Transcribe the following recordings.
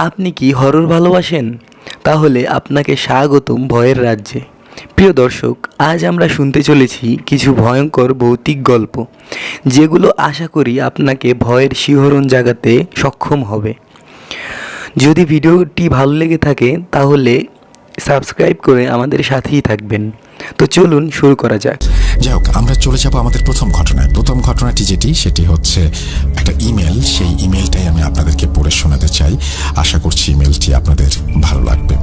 আপনি কি হরর ভালোবাসেন? তাহলে আপনাকে স্বাগতম ভয়ের রাজ্যে। প্রিয় দর্শক, আজ আমরা শুনতে চলেছি কিছু ভয়ঙ্কর ভৌতিক গল্প, যেগুলো আশা করি আপনাকে ভয়ের শিহরণ জাগাতে সক্ষম হবে। যদি ভিডিওটি ভালো লেগে থাকে তাহলে সাবস্ক্রাইব করে আমাদের সাথেই থাকবেন। তো চলুন শুরু করা যাক। যাই হোক, আমরা চলে যাব আমাদের প্রথম ঘটনায়। প্রথম ঘটনাটি সেটি হচ্ছে একটা ইমেল। সেই ইমেলটাই আমি আপনাদেরকে পড়ে শোনাতে চাই। আশা করছি ইমেলটি আপনাদের ভালো লাগবে।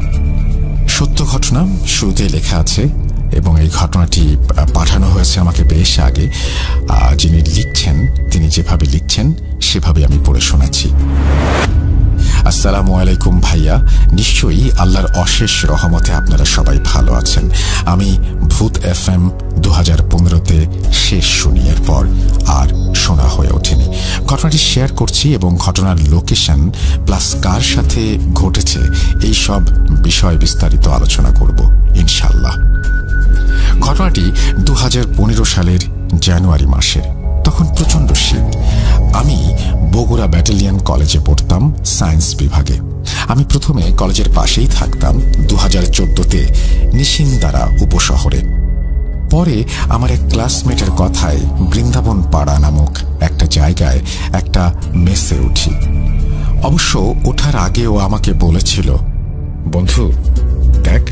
সত্য ঘটনা শুরুতেই লেখা আছে এবং এই ঘটনাটি পাঠানো হয়েছে আমাকে বেশ আগে। যিনি লিখছেন তিনি যেভাবে লিখছেন সেভাবে আমি পড়ে শোনাচ্ছি। আসসালামু আলাইকুম ভাইয়া, নিশ্চয়ই আল্লাহর অশেষ রহমতে আপনারা সবাই ভালো আছেন। আমি ভূত FM 2015-তে শেষ শুনি, এরপর আর শোনা হয়ে ওঠেনি। ঘটনাটি শেয়ার করছি এবং ঘটনার লোকেশন প্লাস কার সাথে ঘটেছে এই সব বিষয় বিস্তারিত আলোচনা করব ইনশাল্লাহ। ঘটনাটি 2015 সালের জানুয়ারি মাসের। তখন প্রচণ্ড শীত। আমি বগুড়া ব্যাটালিয়ন কলেজে পড়তাম সায়েন্স বিভাগে। আমি প্রথমে কলেজের পাশেই থাকতাম 2014-তে নিশিন্দারা উপশহরে। পরে আমার এক ক্লাসমেটের কথায় বৃন্দাবন পাড়া নামক একটা জায়গায় একটা মেসে উঠি। অবশ্য ওঠার আগে ও আমাকে বলেছিল, বন্ধু দেখ,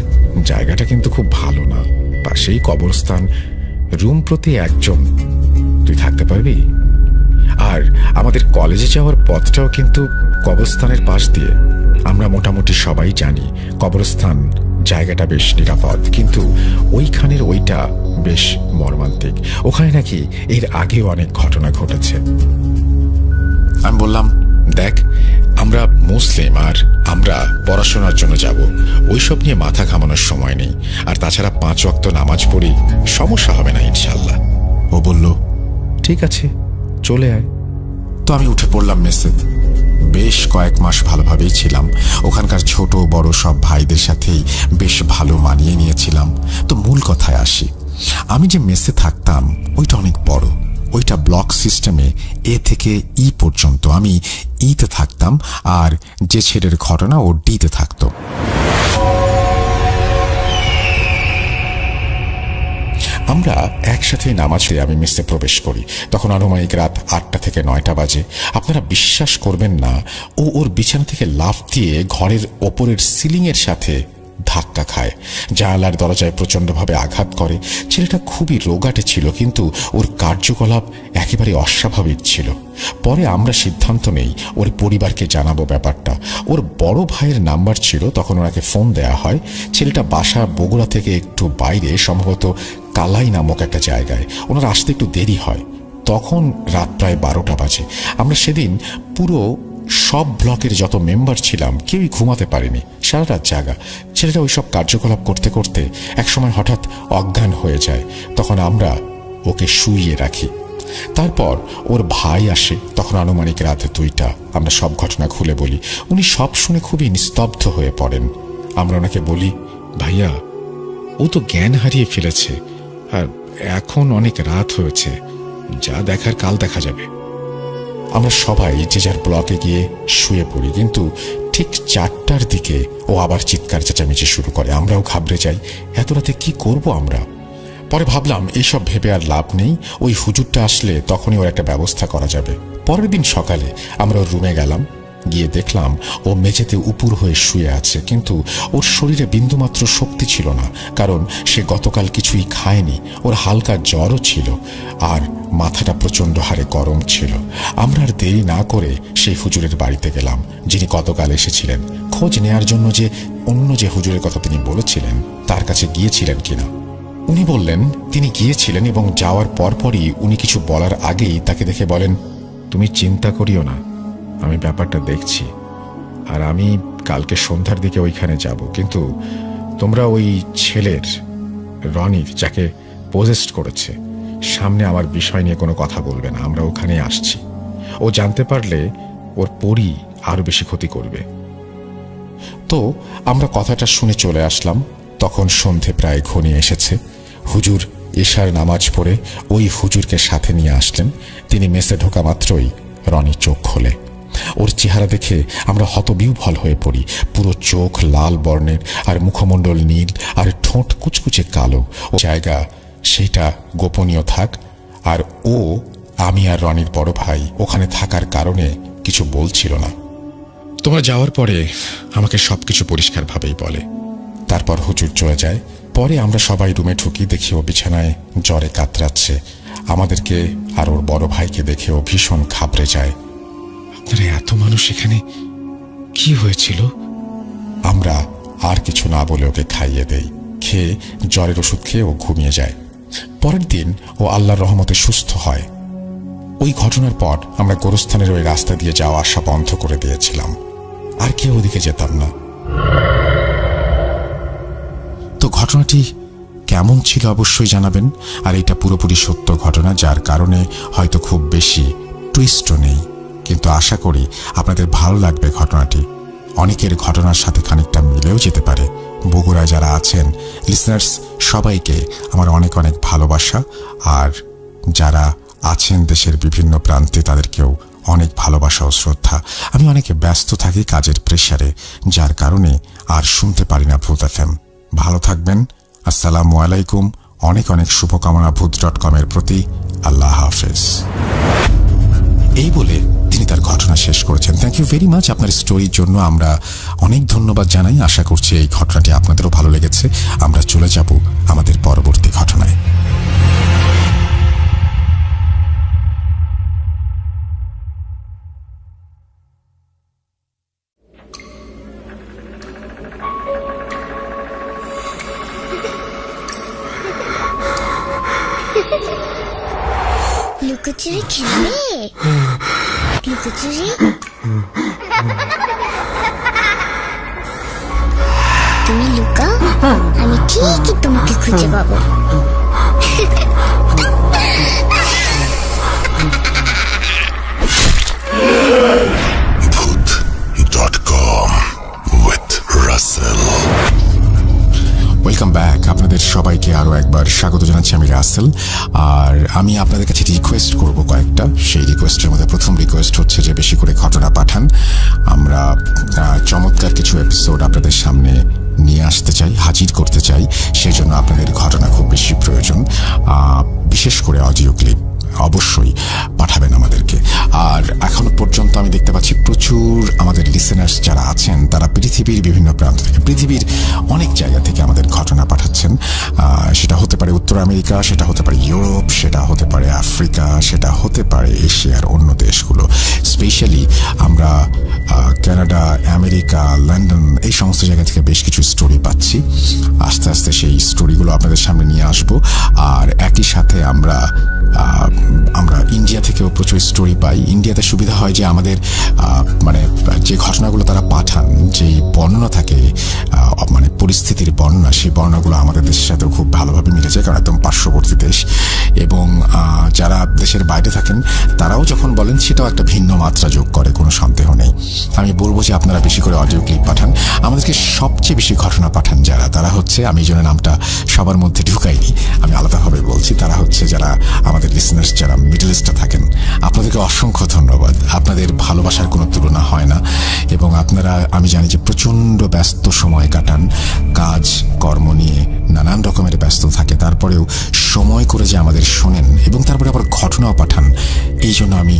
জায়গাটা কিন্তু খুব ভালো না, পাশেই কবরস্থান, রুম প্রতি একজন, তুই থাকতে পারবি? আর আমাদের কলেজে যাওয়ার পথটাও কিন্তু কবরস্থানের পাশ দিয়ে। আমরা মোটামুটি সবাই জানি কবরস্থান জায়গাটা বেশ নিরাপদ, কিন্তু ওইখানের ওইটা বেশ মর্মান্তিক। ওখানে নাকি এর আগেও অনেক ঘটনা ঘটেছে। আমি বললাম, দেখ, আমরা মুসলিম আর আমরা পড়াশোনার জন্য যাব, ওইসব নিয়ে মাথা ঘামানোর সময় নেই। আর তাছাড়া 5 ওয়াক্ত নামাজ পড়ি, সমস্যা হবে না ইনশাল্লাহ। ও বলল, ঠিক আছে, চলে আয়। তো আমি উঠে পড়লাম মেসে। বেশ কয়েক মাস ভালোভাবেই ছিলাম। ওখানকার ছোট বড় সব ভাইদের সাথেই বেশ ভালো মানিয়ে নিয়েছিলাম। তো মূল কথায় আসি। আমি যে মেসে থাকতাম ওইটা অনেক বড়। ওইটা ব্লক সিস্টেমে A থেকে E পর্যন্ত। আমি Eতে থাকতাম আর যে ছেলের ঘটনা ও Dতে থাকতো। আমরা একসাথে নামাজ পড়ে আমি মেসে প্রবেশ করি। তখন আনুমানিক রাত 8টা থেকে 9টা বাজে। আপনারা বিশ্বাস করবেন না, ওর বিছানা থেকে লাফ দিয়ে ঘরের ওপরের সিলিংয়ের সাথে ধাক্কা খায়, জানালার দরজায় প্রচণ্ডভাবে আঘাত করে। ছেলেটা খুবই রোগাটে ছিল, কিন্তু ওর কার্যকলাপ একেবারে অস্বাভাবিক ছিল। পরে আমরা সিদ্ধান্ত নেই ওর পরিবারকে জানাবো ব্যাপারটা। ওর বড় ভাইয়ের নাম্বার ছিল, তখন ওনাকে ফোন দেয়া হয়। ছেলেটা বাসা বগুড়া থেকে একটু বাইরে, সম্ভবত কালাই নামক একটা জায়গায়। ওনার আসতে একটু দেরি হয়। তখন রাত প্রায় 12টা বাজে। আমরা সেদিন পুরো সব ব্লকের যত মেম্বার ছিলাম কেউই ঘুমাতে পারেনি, সারা রাত জাগা। ছেলেটা ওইসব কার্যকলাপ করতে করতে একসময় হঠাৎ অজ্ঞান হয়ে যায়। তখন আমরা ওকে শুইয়ে রাখি। তারপর ওর ভাই আসে, তখন আনুমানিক রাত 2টা। আমরা সব ঘটনা খুলে বলি। উনি সব শুনে খুবই নিস্তব্ধ হয়ে পড়েন। আমরা ওনাকে বলি, ভাইয়া, ও তো জ্ঞান হারিয়ে ফেলেছে, আর এখন অনেক রাত হয়েছে, যা দেখার কাল দেখা যাবে। আমরা সবাই যে যার ব্লকে গিয়ে শুয়ে পড়ি, কিন্তু ঠিক 4টার দিকে ও আবার চিৎকার চেঁচামেচি শুরু করে। আমরাও ঘাবড়ে যাই, এত রাতে কি করব আমরা? পরে ভাবলাম এইসব ভেবে আর লাভ নেই, ওই হুজুরটা আসলে তখনই ওর একটা ব্যবস্থা করা যাবে। পরের দিন সকালে আমরা ওর রুমে গেলাম। গিয়ে দেখলাম ও মেঝেতে উপুর হয়ে শুয়ে আছে, কিন্তু ওর শরীরে বিন্দুমাত্র শক্তি ছিল না, কারণ সে গতকাল কিছুই খায়নি। ওর হালকা জ্বরও ছিল আর মাথাটা প্রচণ্ড হারে গরম ছিল। আমরা আর দেরি না করে সেই হুজুরের বাড়িতে গেলাম, যিনি গতকাল এসেছিলেন, খোঁজ নেয়ার জন্য যে অন্য যে হুজুরের কথা তিনি বলেছিলেন তার কাছে গিয়েছিলেন কিনা। উনি বললেন তিনি গিয়েছিলেন এবং যাওয়ার পরপরই উনি কিছু বলার আগেই তাকে দেখে বলেন, তুমি চিন্তা করিও না, আমি ব্যাপারটা দেখছি, আর আমি কালকে সন্ধ্যার দিকে ওইখানে যাব, কিন্তু তোমরা ওই ছেলের, রনির, যাকে পজেস্ট করেছে, সামনে আমার বিষয় নিয়ে কোনো কথা বলবে না। আমরা ওখানে আসছি। ও জানতে পারলে ওর পরই আরো বেশি ক্ষতি করবে। তো আমরা কথাটা শুনে চলে আসলাম। তখন সন্ধে প্রায় ঘনিয়ে এসেছে। হুজুর এশার নামাজ পড়ে ওই হুজুরকে সাথে নিয়ে আসলেন। তিনি মেসে ঢোকা মাত্রই রনি চোখ খোলে। ওর চেহারা দেখে আমরা হতবিহ্বল হয়ে পড়ি। পুরো চোখ লাল বর্ণের, আর মুখমণ্ডল নীল, আর ঠোঁট কুচকুচে কালো। ও জায়গা সেটা গোপনীয় থাক। আর ও, আমি আর রনির বড় ভাই ওখানে থাকার কারণে কিছু বলছিল না। তোমরা যাওয়ার পরে আমাকে সবকিছু পরিষ্কারভাবেই বলে। তারপর হুজুর চলে যায়। পরে আমরা সবাই রুমে ঢুকি, দেখি ও বিছানায় জ্বরে কাতরাচ্ছে। আমাদেরকে আর ওর বড় ভাইকে দেখে ও ভীষণ ঘাবড়ে যায়। আপনারা এত মানুষ এখানে, কি হয়েছিল? আমরা আর কিছু না বলে ওকে খাইয়ে দেই। খেয়ে জ্বরের ওষুধ খেয়ে ও ঘুমিয়ে যায়। পরের দিন ও আল্লাহর রহমতে সুস্থ হয়। ওই ঘটনার পর আমরা গোরস্থানের ওই রাস্তা দিয়ে যাওয়া আসা বন্ধ করে দিয়েছিলাম, আর কেউ ওদিকে যেতাম না। তো ঘটনাটি কেমন ছিল অবশ্যই জানাবেন। আর এটা পুরোপুরি সত্য ঘটনা, যার কারণে হয়তো খুব বেশি টুইস্টও নেই, কিন্তু আশা করি আপনাদের ভালো লাগবে ঘটনাটি। অনেকের ঘটনার সাথে খানিকটা মিলেও যেতে পারে। বগুড়ায় যারা আছেন লিসনার্স, সবাইকে আমার অনেক অনেক ভালোবাসা। আর যারা আছেন দেশের বিভিন্ন প্রান্তে, তাদেরকেও অনেক ভালোবাসা ও শ্রদ্ধা। আমি অনেকে ব্যস্ত থাকি কাজের প্রেসারে, যার কারণে আর শুনতে পারি না ভূত FM। ভালো থাকবেন। আসসালামু আলাইকুম। অনেক অনেক শুভকামনা ভূত.com এর প্রতি। আল্লাহ হাফেজ। এই বলে তিনি তার ঘটনা শেষ করেছেন। থ্যাংক ইউ ভেরি মাচ আপনার স্টোরির জন্য। আমরা অনেক ধন্যবাদ জানাই। আশা করছি এই ঘটনাটি আপনাদেরও ভালো লেগেছে। আমরা চলে যাব আমাদের পরবর্তী ঘটনায়। লুকোচুরি খেলবে? লুকোচুরি তুমি লুকাও, আমি ঠিকই তোমাকে খুঁজে পাবো। Voot.com with Russell. Welcome back. আপনাদের সবাইকে আরো একবার স্বাগত জানাচ্ছি। আমি রাসেল। আর আমি আপনাদের কাছে রিকোয়েস্ট করব কয়েকটা। সেই রিকোয়েস্টের মধ্যে প্রথম রিকোয়েস্ট হচ্ছে যে বেশি করে ঘটনা পাঠান। আমরা চমৎকার কিছু এপিসোড আপনাদের সামনে নিয়ে আসতে চাই, হাজির করতে চাই। সেই জন্য আপনাদের ঘটনা খুব বেশি প্রয়োজন, বিশেষ করে অডিও ক্লিপ অবশ্যই পাঠাবেন আমাদেরকে। আর এখনো পর্যন্ত আমি দেখতে পাচ্ছি প্রচুর আমাদের লিসেনার্স যারা আছেন, তারা পৃথিবীর বিভিন্ন প্রান্ত থেকে, পৃথিবীর অনেক জায়গা থেকে আমাদের ঘটনা পাঠাচ্ছেন। সেটা হতে পারে উত্তর আমেরিকা, সেটা হতে পারে ইউরোপ, সেটা হতে পারে আফ্রিকা, সেটা হতে পারে এশিয়ার অন্য দেশগুলো। স্পেশালি আমরা কানাডা, আমেরিকা, লন্ডন, এই সমস্ত জায়গা থেকে বেশ কিছু স্টোরি পাচ্ছি। আস্তে আস্তে সেই স্টোরিগুলো আপনাদের সামনে নিয়ে আসবো। আর একই সাথে আমরা ইন্ডিয়া থেকেও প্রচুর স্টোরি পাই। ইন্ডিয়াতে সুবিধা হয় যে আমাদের মানে যে ঘটনাগুলো তারা পাঠান, যেই বর্ণনা থাকে, মানে পরিস্থিতির বর্ণনা, সেই বর্ণনাগুলো আমাদের দেশের সাথেও খুব ভালোভাবে মিলে যায়, কারণ একদম পার্শ্ববর্তী দেশ। এবং যারা দেশের বাইরে থাকেন তারাও যখন বলেন সেটাও একটা ভিন্ন মাত্রা যোগ করে, কোনো সন্দেহ নেই। আমি বলবো যে আপনারা বেশি করে অডিও ক্লিপ পাঠান। আমাদেরকে সবচেয়ে বেশি ঘটনা পাঠান যারা, তারা হচ্ছে, আমি এই জন্য নামটা সবার মধ্যে ঢুকাইনি, আমি আলাদাভাবে বলছি, তারা হচ্ছে যারা আমাদের লিসনার্স যারা মিডল ইস্টে থাকেন। আপনাদেরকে অসংখ্য ধন্যবাদ। আপনাদের ভালোবাসার কোনো তুলনা হয় না। এবং আপনারা, আমি জানি যে প্রচণ্ড ব্যস্ত সময় কাটান, কাজ কর্ম নিয়ে নানান রকমের ব্যস্ত থাকে, তারপরেও সময় করে যে আমাদের শোনেন এবং তারপরে আবার ঘটনাও পাঠান, এই জন্য আমি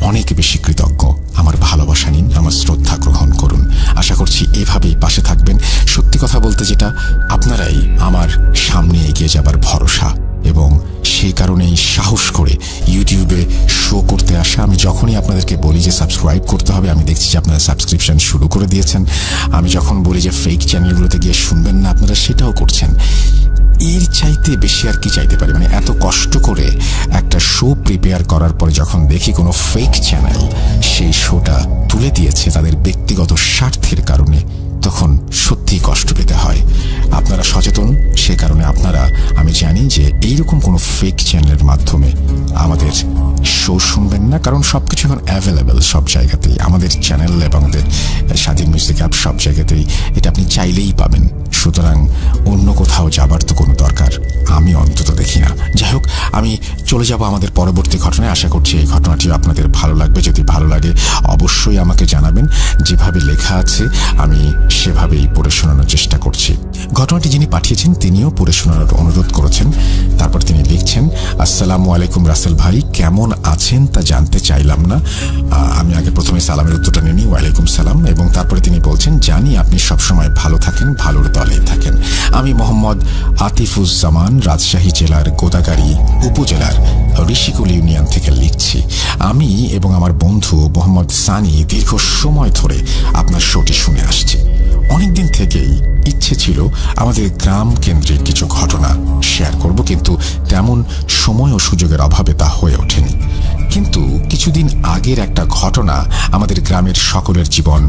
অনেক বেশি কৃতজ্ঞ। আমার ভালোবাসা নিন, আমার শ্রদ্ধা গ্রহণ করুন। আশা করছি এভাবেই পাশে থাকবেন। সত্যি কথা বলতে যেটা, আপনারাই আমার সামনে এগিয়ে যাবার ভরসা। এবং সেই কারণেই সাহস করে ইউটিউবে শো করতে আসা। আমি যখনই আপনাদেরকে বলি যে সাবস্ক্রাইব করতে হবে, আমি দেখছি যে আপনারা সাবস্ক্রিপশন শুরু করে দিয়েছেন। আমি যখন বলি যে ফেক চ্যানেলগুলোতে গিয়ে শুনবেন না, আপনারা সেটাও করছেন। এর চাইতে বেশি আর কি চাইতে পারি? মানে এত কষ্ট করে একটা শো প্রিপেয়ার করার পরে যখন দেখি কোনো ফেক চ্যানেল সেই শোটা তুলে দিয়েছে তাদের ব্যক্তিগত স্বার্থের কারণে, তখন সত্যি কষ্ট পেতে হয়। আপনারা সচেতন, সে কারণে আপনারা, আমি জানি যে এইরকম কোনো ফেক চ্যানেলের মাধ্যমে আমাদের শো শুনবেন না, কারণ সবকিছু এখন অ্যাভেলেবেল সব জায়গাতেই। আমাদের চ্যানেল এবং আমাদের স্বাধীন মিউজিক অ্যাপ সব জায়গাতেই এটা আপনি চাইলেই পাবেন, সুতরাং অন্য কোথাও যাবার তো কোনো দরকার আমি অন্তত দেখি না। যাই হোক, আমি চলে যাব আমাদের পরবর্তী ঘটনায়। আশা করছি এই ঘটনাটিও আপনাদের ভালো লাগবে। যদি ভালো লাগে অবশ্যই আমাকে জানাবেন। যেভাবে লেখা আছে আমি সেভাবেই পড়ে শোনানোর চেষ্টা করছি। ঘটনাটি যিনি পাঠিয়েছেন তিনিও পড়ে শোনানোর অনুরোধ করেছেন। তারপর তিনি লিখছেন, আসসালামু আলাইকুম রাসেল ভাই, কেমন আছেন তা জানতে চাইলাম না। আমি আগে প্রথমে সালামের উত্তরটা নিই, ওয়ালাইকুম সালাম। এবং তারপরে তিনি বলছেন, জানি আপনি সবসময় ভালো থাকেন, ভালোর দলে থাকেন। আমি মোহাম্মদ আতিফুজ্জামান, রাজশাহী জেলার গোদাগাড়ী উপজেলার ঋষিকুল ইউনিয়ন থেকে লিখছি। আমি এবং আমার বন্ধু মোহাম্মদ সানি দীর্ঘ সময় ধরে আপনার শোটি শুনে আসছি। অনেকদিন থেকেই ইচ্ছে ছিল আমাদের গ্রাম কেন্দ্রিক কিছু ঘটনা শেয়ার করব, কিন্তু তেমন সময় ও সুযোগের অভাবে তা হয়ে ওঠেনি। কিন্তু কিছুদিন আগের একটা ঘটনা আমাদের গ্রামের সকলের জীবন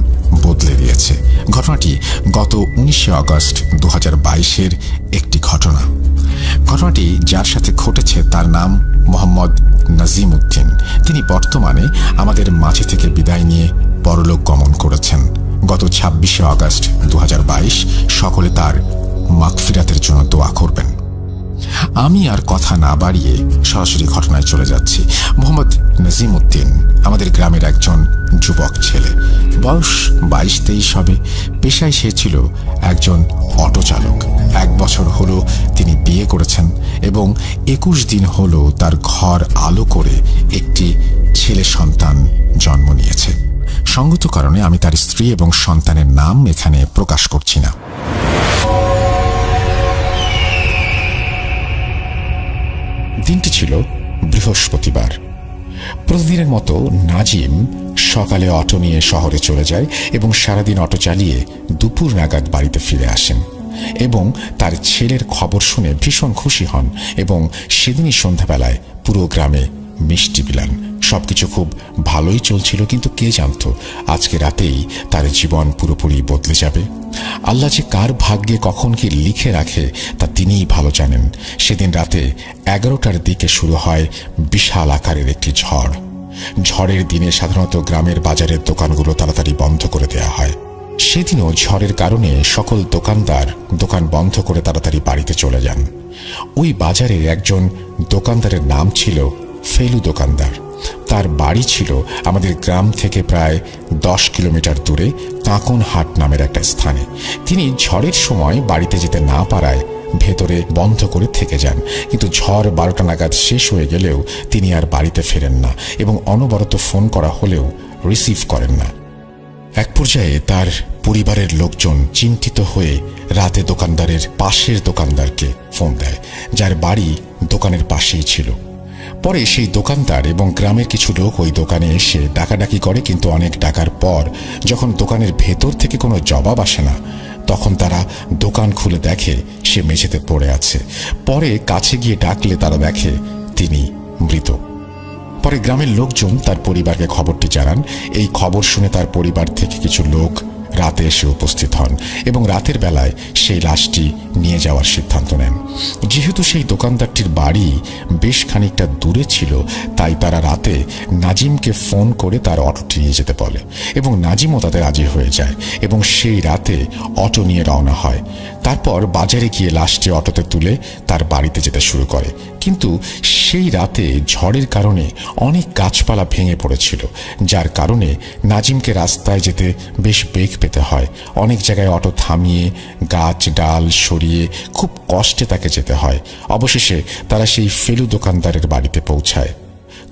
বদলে দিয়েছে। ঘটনাটি গত 19শে আগস্ট 2022-এর একটি ঘটনা। ঘটনাটি যার সাথে ঘটেছে তার নাম মোহাম্মদ নাজিম উদ্দিন। তিনি বর্তমানে আমাদের মাঝে থেকে বিদায় নিয়ে পরলোক গমন করেছেন। গত 26শে আগস্ট 2022 সকলে তার মাগফিরাতের জন্য দোয়া করবেন। আমি আর কথা না বাড়িয়ে সরাসরি ঘটনায় চলে যাচ্ছি। মোহাম্মদ নাজিম উদ্দিন আমাদের গ্রামের একজন যুবক ছেলে, বয়স 22-23 হবে। পেশায় সে ছিল একজন অটো চালক। 1 বছর হলো তিনি বিয়ে করেছেন এবং 21 দিন হলো তার ঘর আলো করে একটি ছেলে সন্তান জন্ম নিয়েছে। সঙ্গত কারণে আমি তার স্ত্রী এবং সন্তানের নাম এখানে প্রকাশ করছি না। দিনটি ছিল বৃহস্পতিবার। প্রতিদিনের মতো নাজিম সকালে অটো নিয়ে শহরে চলে যায় এবং সারাদিন অটো চালিয়ে দুপুর নাগাদ বাড়িতে ফিরে আসেন এবং তার ছেলের খবর শুনে ভীষণ খুশি হন এবং সেদিনই সন্ধ্যাবেলায় পুরো গ্রামে মিষ্টি বিলান। সবকিছু খুব ভালোই চলছিল, কিন্তু কে জানতো আজকে রাতেই তার জীবন পুরোপুরি বদলে যাবে। আল্লাহ যে কার ভাগ্যে কখন কি লিখে রাখে তা তিনিই ভালো জানেন। সেদিন রাতে 11টার দিকে শুরু হয় বিশাল আকারের একটি ঝড়। ঝড়ের দিনে সাধারণত গ্রামের বাজারের দোকানগুলো তাড়াতাড়ি বন্ধ করে দেয়া হয়। সেদিনও ঝড়ের কারণে সকল দোকানদার দোকান বন্ধ করে তাড়াতাড়ি বাড়িতে চলে যান। ওই বাজারে একজন দোকানদারের নাম ছিল ফেলু দোকানদার। তার বাড়ি ছিল আমাদের গ্রাম থেকে প্রায় 10 কিলোমিটার দূরে কাঁকনহাট নামের একটা স্থানে। তিনি ঝড়ের সময় বাড়িতে যেতে না পারায় ভেতরে বন্ধ করে থেকে যান, কিন্তু ঝড় 12টা নাগাদ শেষ হয়ে গেলেও তিনি আর বাড়িতে ফেরেন না এবং অনবরত ফোন করা হলেও রিসিভ করেন না। এক পর্যায়ে তার পরিবারের লোকজন চিন্তিত হয়ে রাতে দোকানদারের পাশের দোকানদারকে ফোন দেয়, যার বাড়ি দোকানের পাশেই ছিল। পরে সেই দোকানদার এবং গ্রামের কিছু লোক ওই দোকানে এসে ডাকাডাকি করে, কিন্তু অনেক ডাকার পর যখন দোকানের ভেতর থেকে কোনো জবাব আসে না, তখন তারা দোকান খুলে দেখে সে মেঝেতে পড়ে আছে। পরে কাছে গিয়ে ডাকলে তারা দেখে তিনি মৃত। পরে গ্রামের লোকজন তার পরিবারকে খবরটি জানান। এই খবর শুনে তার পরিবার থেকে কিছু লোক রাতে এসে উপস্থিত হন এবং রাতের বেলায় সেই লাশটি নিয়ে যাওয়ার সিদ্ধান্ত নেন। যেহেতু সেই দোকানদারটির বাড়ি বেশ খানিকটা দূরে ছিল, তাই তারা রাতে নাজিমকে ফোন করে তার অটোটি নিয়ে যেতে বলে এবং নাজিমও তাতে রাজি হয়ে যায় এবং সেই রাতে অটো নিয়ে রওনা হয়। তারপর বাজারে গিয়ে লাশটি অটোতে তুলে তার বাড়িতে যেতে শুরু করে। কিন্তু সেই রাতে ঝড়ের কারণে অনেক গাছপালা ভেঙে পড়েছিল, যার কারণে নাজিমকে রাস্তায় যেতে বেশ বেগ পেতে হয়। অনেক জায়গায় অটো থামিয়ে গাছ ডাল সরিয়ে খুব কষ্টে তাকে যেতে হয়। অবশেষে তারা সেই ফেলু দোকানদারের বাড়িতে পৌঁছায়।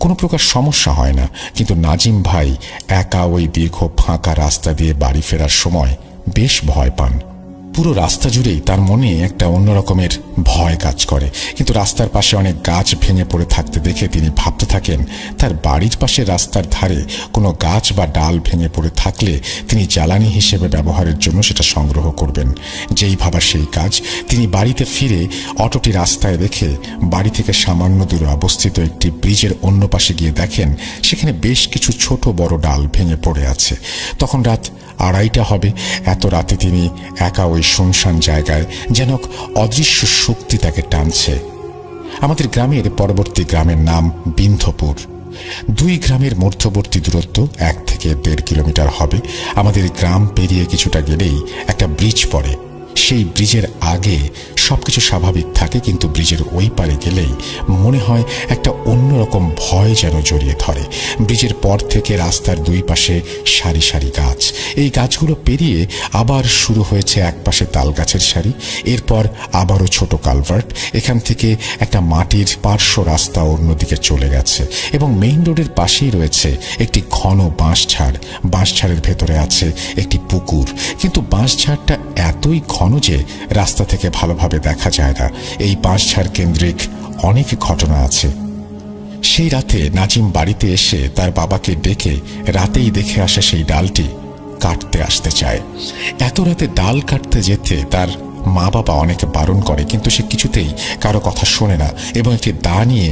কোনো প্রকার সমস্যা হয় না, কিন্তু নাজিম ভাই একা ওই দীর্ঘ ফাঁকা রাস্তা দিয়ে বাড়ি ফেরার সময় বেশ ভয় পান। পুরো রাস্তা জুড়েই তার মনে একটা অন্যরকমের ভয় কাজ করে, কিন্তু রাস্তার পাশে অনেক গাছ ভেঙে পড়ে থাকতে দেখে তিনি ভাবতে থাকেন তার বাড়ির পাশে রাস্তার ধারে কোনো গাছ বা ডাল ভেঙে পড়ে থাকলে তিনি জ্বালানি হিসেবে ব্যবহারের জন্য সেটা সংগ্রহ করবেন। যেই ভাবা সেই কাজ। তিনি বাড়িতে ফিরে অটোটি রাস্তায় রেখে বাড়ি থেকে সামান্য দূরে অবস্থিত একটি ব্রিজের অন্য পাশে গিয়ে দেখেন সেখানে বেশ কিছু ছোট বড় ডাল ভেঙে পড়ে আছে। তখন রাত 2:30 হবে। এত রাতে তিনি একা ওই শুনশান জায়গায় যেন অদৃশ্য শক্তি তাকে টানছে। আমাদের গ্রামের পরবর্তী গ্রামের নাম বিন্ধপুর। 2 গ্রামের মধ্যবর্তী দূরত্ব 1 থেকে 1.5 কিলোমিটার হবে। আমাদের গ্রাম পেরিয়ে কিছুটা গেলেই একটা ব্রিজ পড়ে। সেই ব্রিজের আগে সবকিছু স্বাভাবিক থাকে, কিন্তু ব্রিজের ওই পারে গেলেই মনে হয় একটা অন্যরকম ভয় যেন জড়িয়ে ধরে। ব্রিজের পর থেকে রাস্তার দুই পাশে সারি সারি গাছ, এই গাছগুলো পেরিয়ে আবার শুরু হয়েছে একপাশে তাল গাছের সারি, এরপর আবারও ছোট কালভার্ট, এখান থেকে একটা মাটির পার্শ্ব রাস্তা অন্যদিকে চলে গেছে এবং মেইন রোডের পাশেই রয়েছে একটি ঘন বাঁশঝাড়। বাঁশঝাড়ের ভেতরে আছে একটি পুকুর, কিন্তু বাঁশঝাড়টা এতই ঘন যে রাস্তা থেকে ভালোভাবে দেখা যায় না। এই বাঁশঝাড় কেন্দ্রিক অনেক ঘটনা আছে। সেই রাতে নাজিম বাড়িতে এসে তার বাবাকে ডেকে রাতেই দেখে আসে সেই ডালটি কাটতে আসতে চায়। এত রাতে ডাল কাটতে যেতে তার মা বাবা অনেকে বারণ করে, কিন্তু সে কিছুতেই কারো কথা শোনে না এবং একটি দা নিয়ে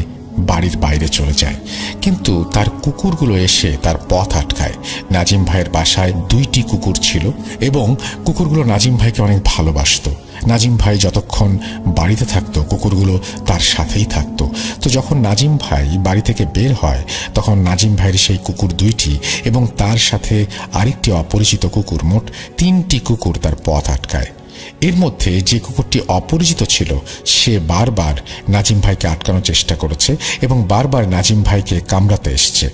বাড়ির বাইরে চলে যায়। কিন্তু তার কুকুরগুলো এসে তার পথ আটকায়। নাজিম ভাইয়ের বাসায় 2টি কুকুর ছিল এবং কুকুরগুলো নাজিম ভাইকে অনেক ভালোবাসতো। নাজিম ভাই যতক্ষণ বাড়িতে থাকতো কুকুরগুলো তার সাথেই থাকতো। তো যখন নাজিম ভাই বাড়ি থেকে বের হয় তখন নাজিম ভাইয়ের সেই কুকুর 2টি এবং তার সাথে আরেকটি অপরিচিত কুকুর, মোট 3টি কুকুর তার পথ আটকায়। এর মধ্যে যে কুকুরটি অপরিচিত ছিল সে বারবার নাজিম ভাইকে আটকানোর চেষ্টা করেছে এবং বারবার নাজিম ভাইকে কামড়াতে এসছে,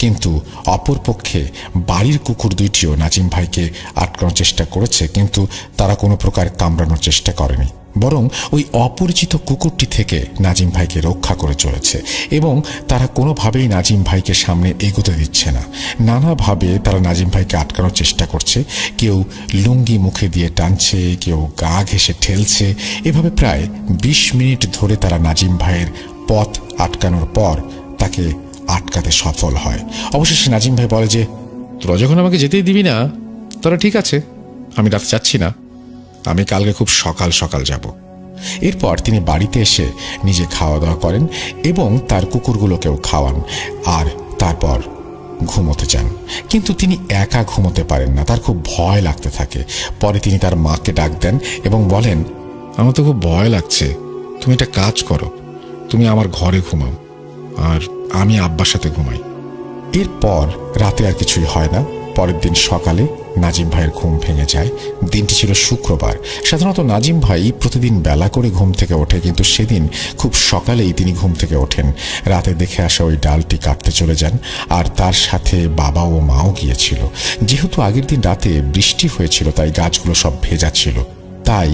কিন্তু অপরপক্ষে বাড়ির কুকুর 2টিও নাজিম ভাইকে আটকানোর চেষ্টা করেছে, কিন্তু তারা কোনো প্রকার কামড়ানোর চেষ্টা করেনি, বরং ওই অপরিচিত কুকুরটি থেকে নাজিম ভাইকে রক্ষা করে চলেছে এবং তারা কোনোভাবেই নাজিম ভাইকে সামনে এগোতে দিচ্ছে না। নানাভাবে তারা নাজিম ভাইকে আটকানোর চেষ্টা করছে। কেউ লুঙ্গি মুখে দিয়ে টানছে, কেউ গা ঘেঁষে ঠেলছে। এভাবে প্রায় 20 মিনিট ধরে তারা নাজিম ভাইয়ের পথ আটকানোর পর তাকে আটকাতে সফল হয়। অবশেষে নাজিম ভাই বলে যে, তোরা যখন আমাকে যেতেই দিবি না, তোরা ঠিক আছে, আমি রাতে যাচ্ছি না, আমি কালকে খুব সকাল সকাল যাব। এরপর তিনি বাড়িতে এসে নিজে খাওয়া দাওয়া করেন এবং তার কুকুরগুলোকেও খাওয়ান, আর তারপর ঘুমোতে যান। কিন্তু তিনি একা ঘুমোতে পারেন না, তার খুব ভয় লাগতে থাকে। পরে তিনি তার মাকে ডাক দেন এবং বলেন, আমার তো খুব ভয় লাগছে, তুমি একটা কাজ করো, তুমি আমার ঘরে ঘুমাও আর আমি আব্বার সাথে ঘুমাই। এরপর রাতে আর কিছুই হয় না। পরের দিন সকালে নাজিম ভাইয়ের ঘুম ভেঙে যায়। দিনটি ছিল শুক্রবার। সাধারণত নাজিম ভাই প্রতিদিন বেলা করে ঘুম থেকে ওঠে, কিন্তু সেদিন খুব সকালেই তিনি ঘুম থেকে ওঠেন। রাতে দেখে আসা ওই ডালটি কাটতে চলে যান, আর তার সাথে বাবা ও মাও গিয়েছিল। যেহেতু আগের দিন রাতে বৃষ্টি হয়েছিল তাই গাছগুলো সব ভেজা ছিল, তাই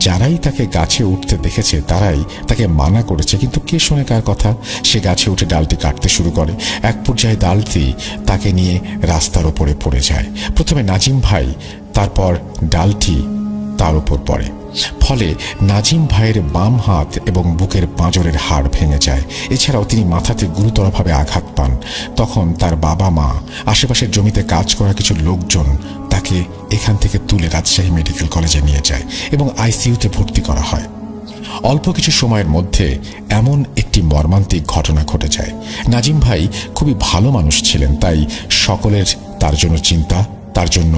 যারাই তাকে গাছে উঠতে দেখেছে তারাই তাকে মানা করেছে, কিন্তু কে শোনে কার কথা। সে গাছে উঠে ডালটি কাটতে শুরু করে। এক পর্যায়ে ডালটি তাকে নিয়ে রাস্তার ওপরে পড়ে যায়। প্রথমে নাজিম ভাই, তারপর ডালটি তার উপর পড়ে। ফলে নাজিম ভাইয়ের বাম হাত এবং বুকের পাঁজরের হাড় ভেঙে যায়। এছাড়াও তিনি মাথাতে গুরুতরভাবে আঘাত পান। তখন তার বাবা মা, আশেপাশের জমিতে কাজ করা কিছু লোকজন তাকে এখান থেকে তুলে রাজশাহী মেডিকেল কলেজে নিয়ে যায় এবং আইসিইউতে ভর্তি করা হয়। অল্প কিছু সময়ের মধ্যে এমন একটি মর্মান্তিক ঘটনা ঘটে যায়। নাজিম ভাই খুবই ভালো মানুষ ছিলেন, তাই সকলের তার জন্য চিন্তা, তার জন্য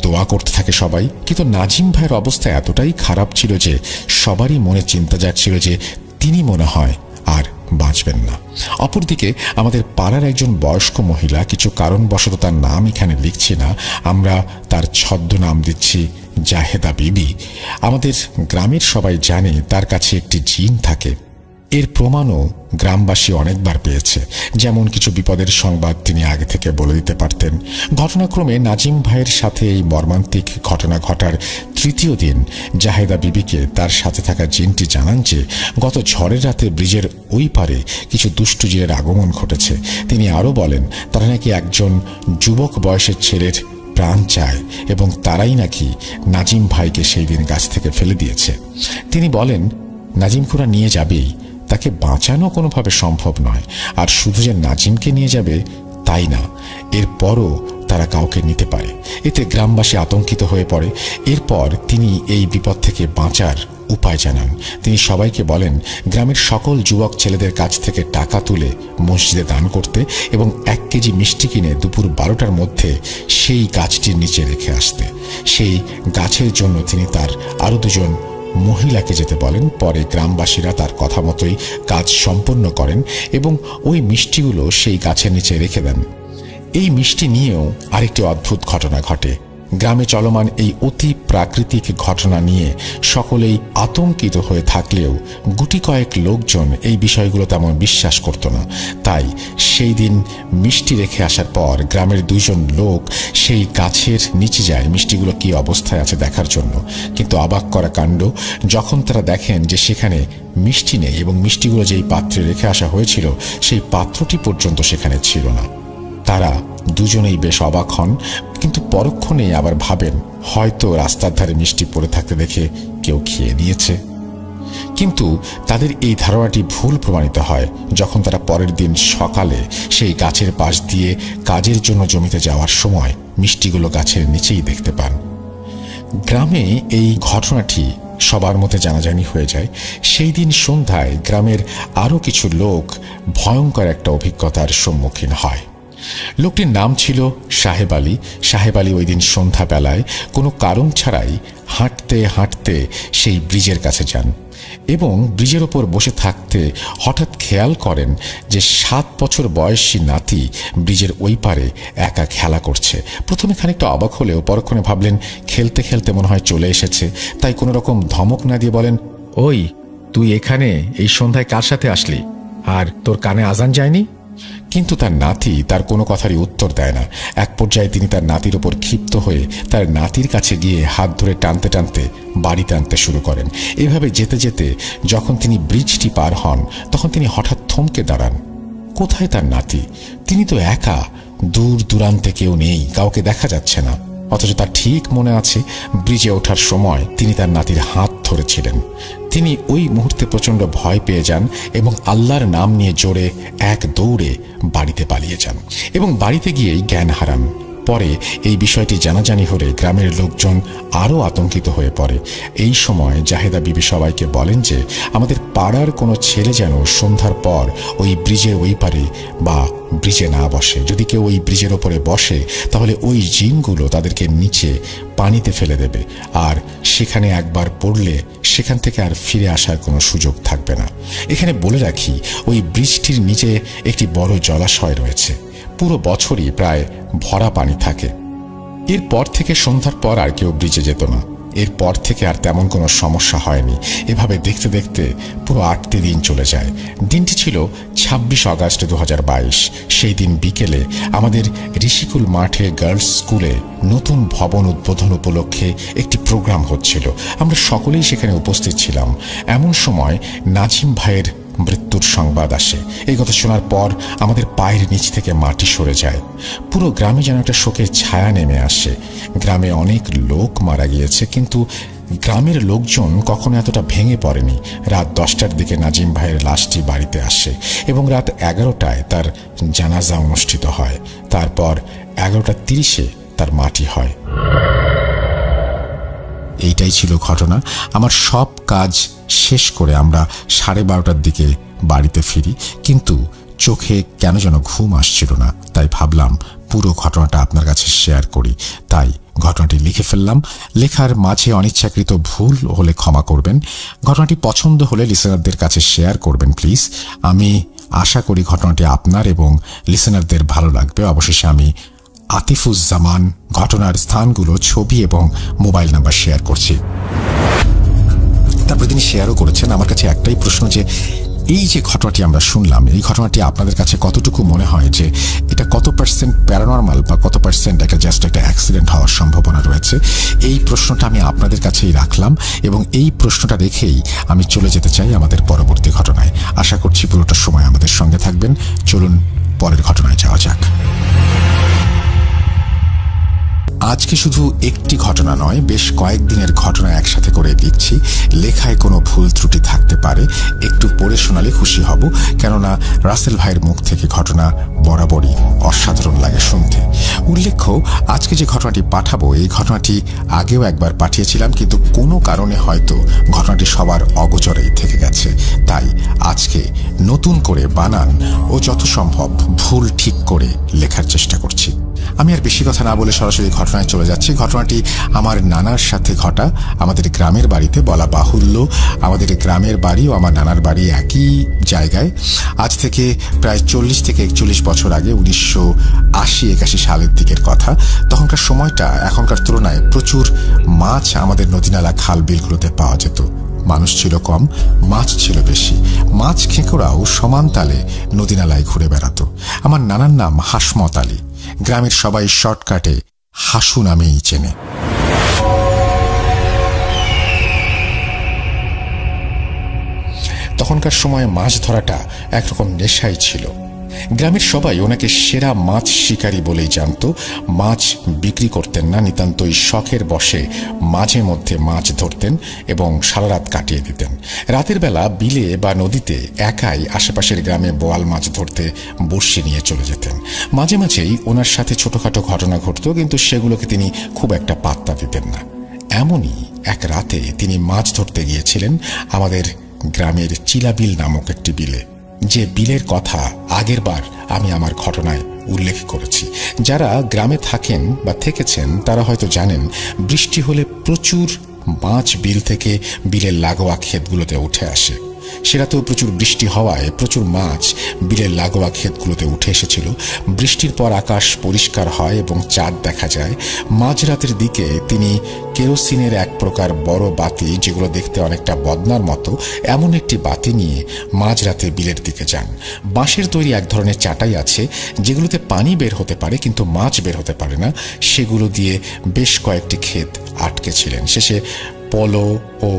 দোয়া করতে থাকে সবাই। কিন্তু নাজিম ভাইয়ের অবস্থা এতটাই খারাপ ছিল যে সবারই মনে চিন্তা যাচ্ছিল যে তিনি মনে হয় আর বাঁচবেন না। অপরদিকে আমাদের পাড়ার একজন বয়স্ক মহিলা, কিছু কারণবশত তার নাম এখানে লিখছি না, আমরা তার ছদ্মনাম দিচ্ছি জাহেদা বিবি। আমাদের গ্রামের সবাই জানে তার কাছে একটি জিন থাকে। এর প্রমাণও গ্রামবাসী অনেকবার পেয়েছে। যেমন কিছু বিপদের সংবাদ তিনি আগে থেকে বলে দিতে পারতেন। ঘটনাক্রমে নাজিম ভাইয়ের সাথে এই মর্মান্তিক ঘটনা ঘটার তৃতীয় দিন জাহেদা বিবিকে তার সাথে থাকা জিনটি জানান যে গত ঝড়ের রাতে ব্রিজের ওই পারে কিছু দুষ্টু জিনের আগমন ঘটেছে। তিনি আরও বলেন তারা নাকি একজন যুবক বয়সের ছেলের প্রাণ চায় এবং তারাই নাকি নাজিম ভাইকে সেই দিন গাছ থেকে ফেলে দিয়েছে। তিনি বলেন নাজিম খুড়া নিয়ে যাবেই, তাকে বাঁচানো কোনোভাবে সম্ভব নয়। আর শুধু যে নাজিমকে নিয়ে যাবে তাই না, এরপরও তারা কাউকে নিতে পারে। এতে গ্রামবাসী আতঙ্কিত হয়ে পড়ে। এরপর তিনি এই বিপদ থেকে বাঁচার উপায় জানান। তিনি সবাইকে বলেন গ্রামের সকল যুবক ছেলেদের কাছ থেকে টাকা তুলে মসজিদে দান করতে এবং 1 কেজি মিষ্টি কিনে দুপুর 12টার মধ্যে সেই গাছটির নিচে রেখে আসতে। সেই গাছের জন্য তিনি তার আরও 2জন মহিলাকে যেতে বলেন। পরে গ্রামবাসীরা তার কথা মতোই কাজ সম্পন্ন করেন এবং ওই মিষ্টিগুলো সেই গাছের নিচে রেখে দেন। এই মিষ্টি নিয়েও আরেকটি অদ্ভুত ঘটনা ঘটে। গ্রামে চলমান এই অতি প্রাকৃতিক ঘটনা নিয়ে সকলেই আতঙ্কিত হয়ে থাকলেও গুটি কয়েক লোকজন এই বিষয়গুলো তেমন বিশ্বাস করত না। তাই সেই দিন মিষ্টি রেখে আসার পর গ্রামের 2 জন লোক সেই গাছের নিচে যায় মিষ্টিগুলো কি অবস্থায় আছে দেখার জন্য। কিন্তু অবাক করা কাণ্ড, যখন তারা দেখেন যে সেখানে মিষ্টি নেই এবং মিষ্টিগুলো যেই পাত্রে রেখে আসা হয়েছিল সেই পাত্রটি পর্যন্ত সেখানে ছিল না। তারা দুজনেই বেশ অবাক হন, কিন্তু পরক্ষণেই আবার ভাবেন হয়তো রাস্তার ধারে মিষ্টি পড়ে থাকতে দেখে কেউ খেয়ে নিয়েছে। কিন্তু তাদের এই ধারণাটি ভুল প্রমাণিত হয় যখন তারা পরের দিন সকালে সেই গাছের পাশ দিয়ে কাজের জন্য জমিতে যাওয়ার সময় মিষ্টিগুলো গাছের নিচেই দেখতে পান। গ্রামে এই ঘটনাটি সবার মধ্যে জানাজানি হয়ে যায়। সেই দিন সন্ধ্যায় গ্রামের আরও কিছু লোক ভয়ঙ্কর একটা অভিজ্ঞতার সম্মুখীন হয়। লোকটির নাম ছিল সাহেব আলী। সাহেব আলী ওই দিন সন্ধ্যাবেলায় কোনো কারণ ছাড়াই হাঁটতে হাঁটতে সেই ব্রিজের কাছে যান এবং ব্রিজের ওপর বসে থাকতে হঠাৎ খেয়াল করেন যে 7 বছর বয়সী নাতি ব্রিজের ওই পারে একা খেলা করছে। প্রথমে খানিকটা অবাক হলেও পরক্ষণে ভাবলেন খেলতে খেলতে মনে হয় চলে এসেছে, তাই কোনো রকম ধমক না দিয়ে বলেন, ওই তুই এখানে এই সন্ধ্যায় কার সাথে আসলি, আর তোর কানে আজান যায়নি? কিন্তু তার নাতি তার কোনো কথারই উত্তর দেয় না। এক পর্যায়ে তিনি তার নাতির ওপর ক্ষিপ্ত হয়ে তার নাতির কাছে গিয়ে হাত ধরে টানতে টানতে বাড়িতে আনতে শুরু করেন। এভাবে যেতে যেতে যখন তিনি ব্রিজটি পার হন তখন তিনি হঠাৎ থমকে দাঁড়ান। কোথায় তার নাতি? তিনি তো একা, দূর দূরান্তে কেউ নেই, কাউকে দেখা যাচ্ছে না। অথচ তার ঠিক মনে আছে ব্রিজে ওঠার সময় তিনি তার নাতির হাত ধরেছিলেন। তিনি ওই মুহূর্তে প্রচণ্ড ভয় পেয়ে যান এবং আল্লাহর নাম নিয়ে জোরে এক দৌড়ে বাড়িতে পালিয়ে যান এবং বাড়িতে গিয়েই জ্ঞান হারান। পরে এই বিষয়টি জানাজানি হলে গ্রামের লোকজন আরও আতঙ্কিত হয়ে পড়ে। এই সময় জাহেদা বিবি সবাইকে বলেন যে আমাদের পাড়ার কোনো ছেলে যেন সন্ধ্যার পর ওই ব্রিজের ওই পারে বা ব্রিজে না বসে। যদি কেউ ওই ব্রিজের ওপরে বসে তাহলে ওই জিনগুলো তাদেরকে নিচে পানিতে ফেলে দেবে, আর সেখানে একবার পড়লে সেখান থেকে আর ফিরে আসার কোনো সুযোগ থাকবে না। এখানে বলে রাখি, ওই ব্রিজটির নিচে একটি বড় জলাশয় রয়েছে। পুরো বছরই প্রায় ভরা পানি থাকে। এরপর থেকে সন্ধ্যার পর আর কেউ ব্রিজে যেত না। এরপর থেকে আর তেমন কোনো সমস্যা হয়নি। এভাবে দেখতে দেখতে পুরো 8টি দিন চলে যায়। দিনটি ছিল 26 আগস্ট 2022। সেই দিন বিকেলে আমাদের ঋষিকুল মাঠে গার্লস স্কুলে নতুন ভবন উদ্বোধন উপলক্ষে একটি প্রোগ্রাম হচ্ছিল। আমরা সকলেই সেখানে উপস্থিত ছিলাম। এমন সময় নাজিম ভাইয়ের মৃত্যুর সংবাদ আসে। এই কথা শোনার পর আমাদের পায়ের নিচ থেকে মাটি সরে যায়। পুরো গ্রামে যেন একটা শোকের ছায়া নেমে আসে। গ্রামে অনেক লোক মারা গিয়েছে, কিন্তু গ্রামের লোকজন কখনো এতটা ভেঙে পড়েনি। রাত 10টার দিকে নাজিম ভাইয়ের লাশটি বাড়িতে আসে এবং রাত 11টায় তার জানাজা অনুষ্ঠিত হয়। তারপর 11:30-এ তার মাটি হয়। এইটাই ছিল ঘটনা। আমার সব কাজ শেষ করে আমরা 12:30টার দিকে বাড়িতে ফিরি, কিন্তু চোখে কেন যেন ঘুম আসছিল না। তাই ভাবলাম পুরো ঘটনাটা আপনার কাছে শেয়ার করি। তাই ঘটনাটি লিখে ফেললাম। লেখার মাঝে অনিচ্ছাকৃত ভুল হলে ক্ষমা করবেন। ঘটনাটি পছন্দ হলে লিসেনারদের কাছে শেয়ার করবেন প্লিজ। আমি আশা করি ঘটনাটি আপনার এবং লিসেনারদের ভালো লাগবে। অবশেষে আমি আতিফুজ্জামান ঘটনার স্থানগুলো, ছবি এবং মোবাইল নাম্বার শেয়ার করছি। তারপরে তিনি শেয়ারও করেছেন। আমার কাছে একটাই প্রশ্ন, যে এই যে ঘটনাটি আমরা শুনলাম, এই ঘটনাটি আপনাদের কাছে কতটুকু মনে হয় যে এটা কত % প্যারানর্মাল বা কত % একটা জাস্ট একটা অ্যাক্সিডেন্ট হওয়ার সম্ভাবনা রয়েছে? এই প্রশ্নটা আমি আপনাদের কাছেই রাখলাম এবং এই প্রশ্নটা রেখেই আমি চলে যেতে চাই আমাদের পরবর্তী ঘটনায়। আশা করছি পুরোটা সময় আমাদের সঙ্গে থাকবেন। চলুন পরের ঘটনায় যাওয়া যাক। আজকে শুধু একটি ঘটনা নয়, বেশ কয়েকদিনের ঘটনা একসাথে করে লিখছি। লেখায় কোনো ভুল ত্রুটি থাকতে পারে, একটু পড়ে শোনালে খুশি হব, কেননা রাসেল ভাইয়ের মুখ থেকে ঘটনা বরাবরই অসাধারণ লাগে শুনতে। উল্লেখ্য, আজকে যে ঘটনাটি পাঠাবো, এই ঘটনাটি আগেও একবার পাঠিয়েছিলাম, কিন্তু কোনো কারণে হয়তো ঘটনাটি সবার অগোচরেই থেকে গেছে। তাই আজকে নতুন করে বানান ও যত সম্ভব ভুল ঠিক করে লেখার চেষ্টা করছি। আমি আর বেশি কথা না বলে সরাসরি ঘটনায় চলে যাচ্ছি। ঘটনাটি আমার নানার সাথে ঘটা, আমাদের গ্রামের বাড়িতে। বলা বাহুল্য, আমাদের গ্রামের বাড়ি ও আমার নানার বাড়ি একই জায়গায়। আজ থেকে প্রায় 40 থেকে 41 বছর আগে, 1980-81 সালের দিকের কথা। তখনকার সময়টা এখনকার তুলনায় প্রচুর মাছ আমাদের নদীনালা খাল বিলগুলোতে পাওয়া যেত। মানুষ ছিল কম, মাছ ছিল বেশি। মাছ খেকোড়াও সমান তালে নদীনালায় ঘুরে বেড়াতো। আমার নানার নাম হাসমত আলী। গ্রামের সবাই শর্টকাটে হাসু নামেই চেনে। তখনকার সময় মাছ ধরাটা একরকম নেশাই ছিল। গ্রামের সবাই ওনাকে সেরা মাছ শিকারী বলেই জানত। মাছ বিক্রি করতেন না, নিতান্তই শখের বশে মাঝে মধ্যে মাছ ধরতেন এবং সারা রাত কাটিয়ে দিতেন। রাতের বেলা বিলে বা নদীতে একাই আশেপাশের গ্রামে বোয়াল মাছ ধরতে বড়শি নিয়ে চলে যেতেন। মাঝে মাঝেই ওনার সাথে ছোটখাটো ঘটনা ঘটত, কিন্তু সেগুলোকে তিনি খুব একটা পাত্তা দিতেন না। এমনই এক রাতে তিনি মাছ ধরতে গিয়েছিলেন আমাদের গ্রামের চিলাবিল নামক একটি বিলে, যে বিলের কথা আগের বার আমি আমার ঘটনায় উল্লেখ করেছি। যারা গ্রামে থাকেন বা থেকেছেন তারা হয়তো জানেন, বৃষ্টি হলে প্রচুর মাছ বিল থেকে বিলের লাগোয়া ক্ষেতগুলোতে উঠে আসে। সেরাতেও প্রচুর বৃষ্টি হওয়ায় প্রচুর মাছ বিলের লাগোয়া ক্ষেতগুলোতে উঠে এসেছিল। বৃষ্টির পর আকাশ পরিষ্কার হয় এবং চাঁদ দেখা যায়। মাঝরাতের দিকে তিনি কেরোসিনের এক প্রকার বড় বাতি, যেগুলো দেখতে অনেকটা বদনার মতো, এমন একটি বাতি নিয়ে মাঝরাতে বিলের দিকে যান। বাঁশের তৈরি এক ধরনের চাটাই আছে, যেগুলোতে পানি বের হতে পারে কিন্তু মাছ বের হতে পারে না। সেগুলো দিয়ে বেশ কয়েকটি ক্ষেত আটকে ছিলেন। শেষে পলো ও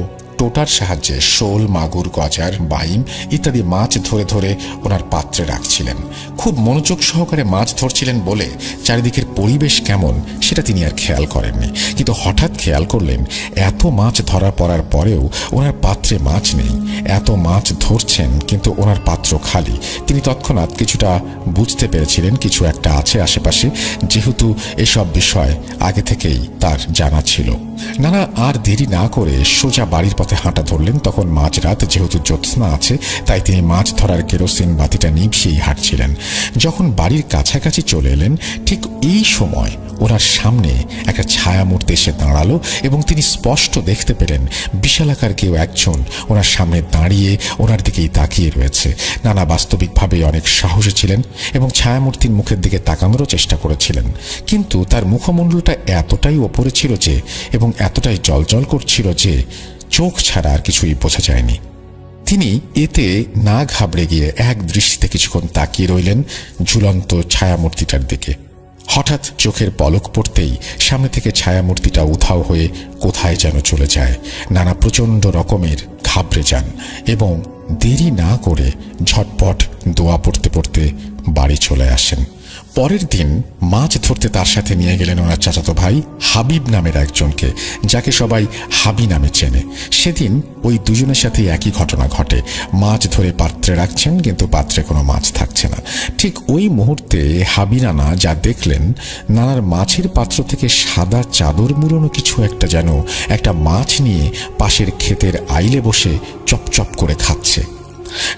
টোটার সাহায্যে শোল, মাগুর, গজার, বাইম ইত্যাদি মাছ ধরে ধরে ওনার পাত্রে রাখছিলেন। খুব মনোযোগ সহকারে মাছ ধরছিলেন বলে চারিদিকের পরিবেশ কেমন সেটা তিনি আর খেয়াল করেননি। কিন্তু হঠাৎ খেয়াল করলেন, এত মাছ ধরা পড়ার পরেও ওনার পাত্রে মাছ নেই। এত মাছ ধরছেন কিন্তু ওনার পাত্র খালি। তিনি তৎক্ষণাৎ কিছুটা বুঝতে পেরেছিলেন কিছু একটা আছে আশেপাশে, যেহেতু এসব বিষয় আগে থেকেই তার জানা ছিল। নানা আর দেরি না করে সোজা বাড়ির পথে হাঁটা ধরলেন। তখন মাঝরাত, যেহেতু জ্যোৎস্না আছে তাই তিনি মাছ ধরার কেরোসিন বাতিটা নিভিয়েই হাঁটছিলেন। যখন বাড়ির কাছাকাছি চলে এলেন, ঠিক এই সময় ওনার সামনে একটা ছায়ামূর্তি এসে দাঁড়ালো এবং তিনি স্পষ্ট দেখতে পেলেন বিশালাকার কেউ একজন ওনার সামনে দাঁড়িয়ে ওনার দিকেই তাকিয়ে রয়েছে। নানা বাস্তবিকভাবে অনেক সাহসী ছিলেন এবং ছায়ামূর্তির মুখের দিকে তাকানোরও চেষ্টা করেছিলেন, কিন্তু তার মুখমণ্ডলটা এতটাই ওপরে ছিল যে এবং এতটাই জলজল করছিল যে চোখ ছাড়া আর কিছুই বোঝা যায়নি। তিনি এতে না ঘাবড়ে গিয়ে এক দৃষ্টিতে কিছুক্ষণ তাকিয়ে রইলেন ঝুলন্ত ছায়ামূর্তিটার দিকে। হঠাৎ চোখের পলক পড়তেই সামনে থেকে ছায়ামূর্তিটা উধাও হয়ে কোথায় যেন চলে যায়। নানা প্রচণ্ড রকমের ঘাবড়ে যান এবং দেরি না করে ঝটপট দোয়া পড়তে পড়তে বাড়ি চলে আসেন। পরের দিন মাছ ধরতে তার সাথে নিয়ে গেলেন ওনার চাচাতো ভাই হাবিব নামের একজনকে, যাকে সবাই হাবি নামে চেনে। সেদিন ওই দুজনের সাথে একই ঘটনা ঘটে। মাছ ধরে পাত্রে রাখছেন কিন্তু পাত্রে কোনো মাছ থাকছে না। ঠিক ওই মুহূর্তে হাবি নানা যা দেখলেন, নানার মাছের পাত্র থেকে সাদা চাদর মুড়োনো কিছু একটা যেন একটা মাছ নিয়ে পাশের ক্ষেতের আইলে বসে চপচপ করে খাচ্ছে।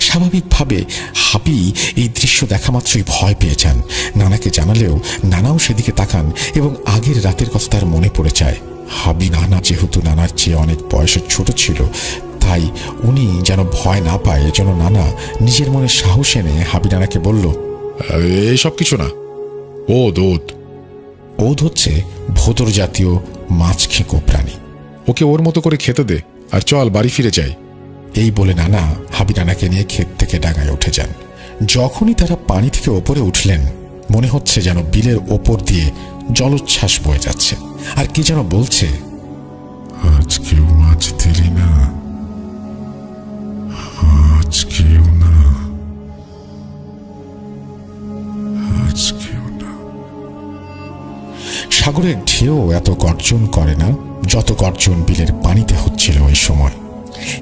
স্বাভাবিকভাবে হাবি এই দৃশ্য দেখা মাত্রই ভয় পেয়ে যান। নানাকে জানালেও নানাও সেদিকে তাকান এবং আগের রাতের কথা তার মনে পড়ে যায়। হাবি নানা যেহেতু নানার চেয়ে অনেক বয়সে ছোট ছিল, তাই উনি যেন ভয় না পায়, এজন্য নানা নিজের মনে সাহস এনে হাবি নানাকে বলল, এইসব কিছু না, ওদ ওদ ওদ হচ্ছে ভোদর জাতীয় মাছ খেকো প্রাণী। ওকে ওর মতো করে খেতে দে আর চল বাড়ি ফিরে যাই। এই বলে নানা হাবি নানাকে নিয়ে ক্ষেত থেকে ডাঙায় উঠে যান। যখনই তারা পানি থেকে ওপরে উঠলেন, মনে হচ্ছে যেন বিলের ওপর দিয়ে জলোচ্ছ্বাস বয়ে যাচ্ছে আর কি যেন বলছে, আজকেও মাছ দিলি না, আজকেও না, আজকেও না। সাগরের ঢেউ এত গর্জন করে না যত গর্জন বিলের পানিতে হচ্ছিল ওই সময়।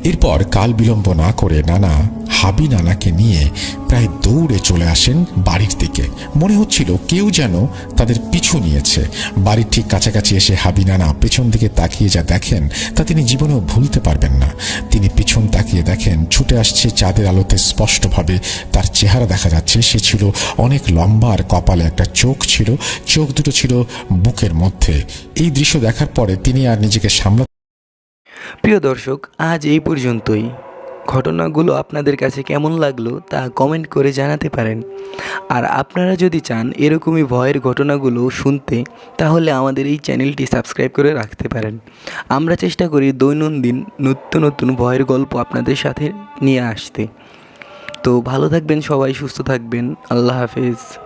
এরপর কাল বিলম্ব না করে নানা হাবি নানাকে নিয়ে প্রায় দৌড়ে চলে আসেন বাড়ির দিকে। মনে হচ্ছিল কেউ যেন তাদের পিছু নিয়েছে। বাড়ির ঠিক কাছাকাছি এসে হাবি নানা পেছন দিকে তাকিয়ে যা দেখেন তা তিনি জীবনেও ভুলতে পারবেন না। তিনি পিছন তাকিয়ে দেখেন ছুটে আসছে চাঁদের আলোতে স্পষ্টভাবে তার চেহারা দেখা যাচ্ছে। সে ছিল অনেক লম্বা আর কপালে একটা চোখ ছিল, চোখ দুটো ছিল বুকের মধ্যে। এই দৃশ্য দেখার পরে তিনি আর নিজেকে সামলাতে। প্রিয় দর্শক, আজ এই পর্যন্তই। ঘটনাগুলো আপনাদের কাছে কেমন লাগলো তা কমেন্ট করে জানাতে পারেন। আর আপনারা যদি চান এরকমই ভয়ের ঘটনাগুলো শুনতে, তাহলে আমাদের এই চ্যানেলটি সাবস্ক্রাইব করে রাখতে পারেন। আমরা চেষ্টা করি দৈনন্দিন নতুন নতুন ভয়ের গল্প আপনাদের সাথে নিয়ে আসতে। তো ভালো থাকবেন সবাই, সুস্থ থাকবেন। আল্লাহ হাফেজ।